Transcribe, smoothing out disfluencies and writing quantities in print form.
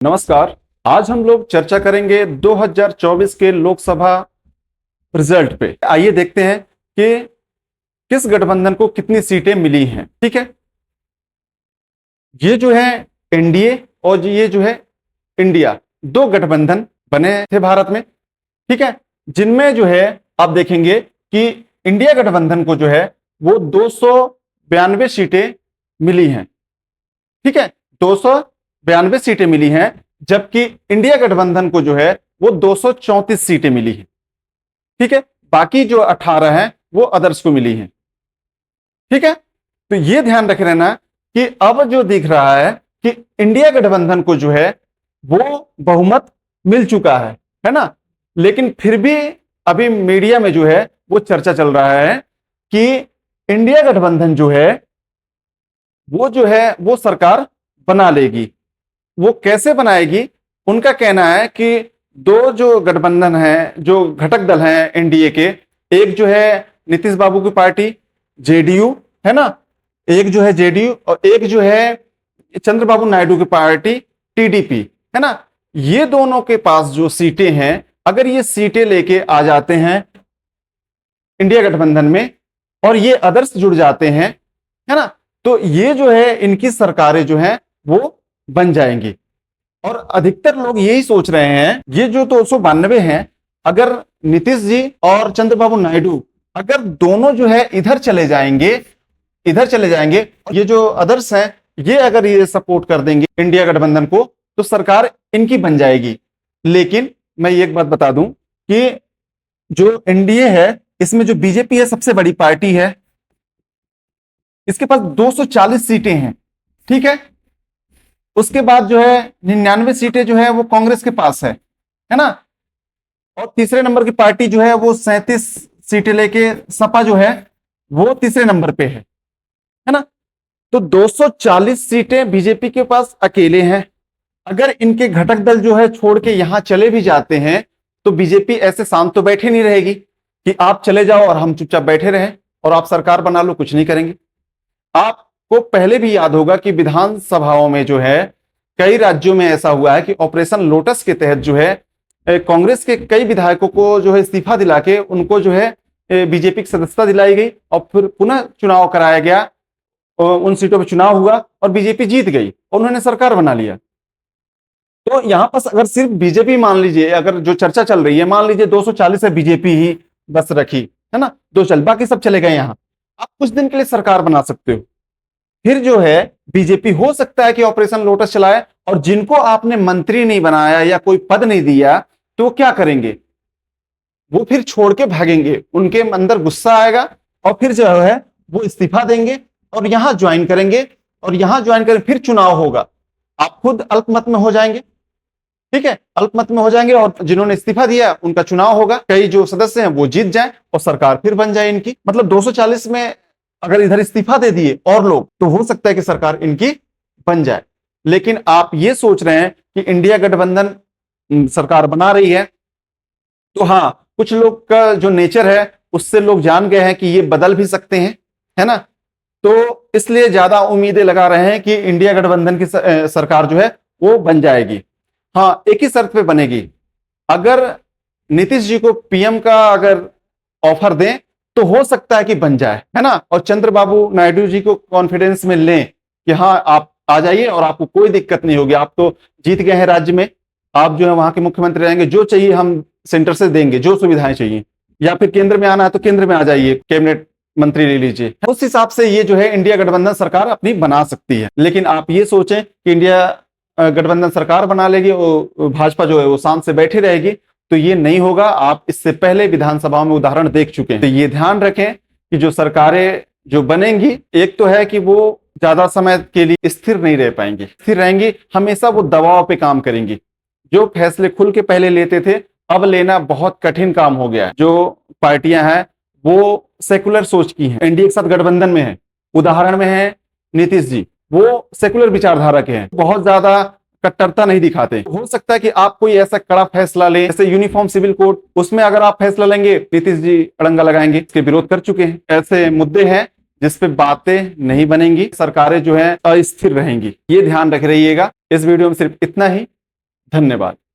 नमस्कार। आज हम लोग चर्चा करेंगे 2024 के लोकसभा रिजल्ट पे। आइए देखते हैं कि किस गठबंधन को कितनी सीटें मिली हैं। ठीक है, ये जो है एनडीए और ये जो है इंडिया, दो गठबंधन बने थे भारत में। ठीक है, जिनमें जो है आप देखेंगे कि इंडिया गठबंधन को जो है वो 292 सीटें मिली हैं। ठीक है, 292 सीटें मिली हैं, जबकि इंडिया गठबंधन को जो है वो 234 सीटें मिली हैं। ठीक है, बाकी जो 18 हैं वो अदर्स को मिली हैं। ठीक है, तो ये ध्यान रख रहना कि अब जो दिख रहा है कि इंडिया गठबंधन को जो है वो बहुमत मिल चुका है ना। लेकिन फिर भी अभी मीडिया में जो है वो चर्चा चल रहा है कि इंडिया गठबंधन जो है वो सरकार बना लेगी। वो कैसे बनाएगी? उनका कहना है कि दो जो गठबंधन है, जो घटक दल हैं एनडीए के, एक जो है नीतीश बाबू की पार्टी जेडीयू है ना, एक जो है जेडीयू, और एक जो है चंद्रबाबू नायडू की पार्टी टीडीपी है ना। ये दोनों के पास जो सीटें हैं, अगर ये सीटें लेके आ जाते हैं इंडिया गठबंधन में और ये अदर्स जुड़ जाते हैं है ना, तो ये जो है इनकी सरकारें जो हैं वो बन जाएंगी। और अधिकतर लोग यही सोच रहे हैं, ये जो 292 हैं, अगर नीतीश जी और चंद्रबाबू नायडू अगर दोनों जो है इधर चले जाएंगे, ये जो अदर्स हैं ये अगर ये सपोर्ट कर देंगे इंडिया गठबंधन को, तो सरकार इनकी बन जाएगी। लेकिन मैं एक बात बता दूं कि जो एनडीए है, इसमें जो बीजेपी है सबसे बड़ी पार्टी है, इसके पास 240 सीटें हैं। ठीक है, उसके बाद जो है 99 सीटें जो है वो कांग्रेस के पास है ना। और तीसरे नंबर की पार्टी जो है वो 37 सीटें लेके सपा जो है वो तीसरे नंबर पे है ना। तो 240 सीटें बीजेपी के पास अकेले हैं। अगर इनके घटक दल जो है छोड़ के यहां चले भी जाते हैं, तो बीजेपी ऐसे शांत तो बैठे नहीं रहेगी कि आप चले जाओ और हम चुपचाप बैठे रहें और आप सरकार बना लो, कुछ नहीं करेंगे। आपको पहले भी याद होगा कि विधानसभाओं में जो है कई राज्यों में ऐसा हुआ है कि ऑपरेशन लोटस के तहत जो है कांग्रेस के कई विधायकों को जो है इस्तीफा दिला के उनको जो है बीजेपी की सदस्यता दिलाई गई और फिर पुनः चुनाव कराया गया। उन सीटों पर चुनाव हुआ और बीजेपी जीत गई और उन्होंने सरकार बना लिया। तो यहां पर अगर सिर्फ बीजेपी, मान लीजिए अगर जो चर्चा चल रही है, मान लीजिए 240 है, बीजेपी ही बस रखी है ना, बाकी सब चले गए यहां, आप कुछ दिन के लिए सरकार बना सकते हो। फिर जो है बीजेपी हो सकता है कि ऑपरेशन लोटस चलाए, और जिनको आपने मंत्री नहीं बनाया या कोई पद नहीं दिया, तो वो क्या करेंगे? वो फिर छोड़ के भागेंगे, उनके अंदर गुस्सा आएगा और फिर जो है वो इस्तीफा देंगे और यहां ज्वाइन करेंगे, और यहां ज्वाइन करें, फिर चुनाव होगा, आप खुद अल्पमत में हो जाएंगे। ठीक है, अल्पमत में हो जाएंगे और जिन्होंने इस्तीफा दिया उनका चुनाव होगा, कई जो सदस्य हैं वो जीत जाए और सरकार फिर बन जाए इनकी। मतलब 240 में अगर इधर इस्तीफा दे दिए और लोग, तो हो सकता है कि सरकार इनकी बन जाए। लेकिन आप ये सोच रहे हैं कि इंडिया गठबंधन सरकार बना रही है, तो हाँ, कुछ लोग का जो नेचर है उससे लोग जान गए हैं कि ये बदल भी सकते हैं, है ना। तो इसलिए ज्यादा उम्मीदें लगा रहे हैं कि इंडिया गठबंधन की सरकार जो है वो बन जाएगी। हाँ, एक ही शर्त पे बनेगी, अगर नीतीश जी को पीएम का अगर ऑफर दें तो हो सकता है कि बन जाए, है ना। और चंद्रबाबू नायडू जी को कॉन्फिडेंस में लें कि हाँ आप आ जाइए और आपको कोई दिक्कत नहीं होगी, आप तो जीत गए हैं राज्य में, आप जो है वहां के मुख्यमंत्री रहेंगे, जो चाहिए हम सेंटर से देंगे, जो सुविधाएं चाहिए, या फिर केंद्र में आना है तो केंद्र में आ जाइए, कैबिनेट मंत्री ले लीजिए। उस हिसाब से ये जो है इंडिया गठबंधन सरकार अपनी बना सकती है। लेकिन आप ये सोचें कि इंडिया गठबंधन सरकार बना लेगी, वो भाजपा जो है वो शांत से बैठी रहेगी, तो ये नहीं होगा। आप इससे पहले विधानसभा में उदाहरण देख चुके हैं। तो ये ध्यान रखें कि जो सरकारें जो बनेंगी, एक तो है कि वो ज्यादा समय के लिए स्थिर नहीं रह पाएंगी, स्थिर रहेंगी हमेशा, वो दबाव पे काम करेंगी। जो फैसले खुल के पहले लेते थे, अब लेना बहुत कठिन काम हो गया है। जो पार्टियां हैं वो सेकुलर सोच की हैं, एनडीए के साथ गठबंधन में है, उदाहरण में है नीतीश जी, वो सेकुलर विचारधारा के हैं, बहुत ज्यादा कट्टरता नहीं दिखाते। हो सकता है कि आप कोई ऐसा कड़ा फैसला लें, जैसे यूनिफॉर्म सिविल कोड, उसमें अगर आप फैसला लेंगे, नीतीश जी अड़ंगा लगाएंगे, इसके विरोध कर चुके हैं। ऐसे मुद्दे हैं जिस पे बातें नहीं बनेंगी, सरकारें जो है अस्थिर रहेंगी, ये ध्यान रख रहिएगा। इस वीडियो में सिर्फ इतना ही। धन्यवाद।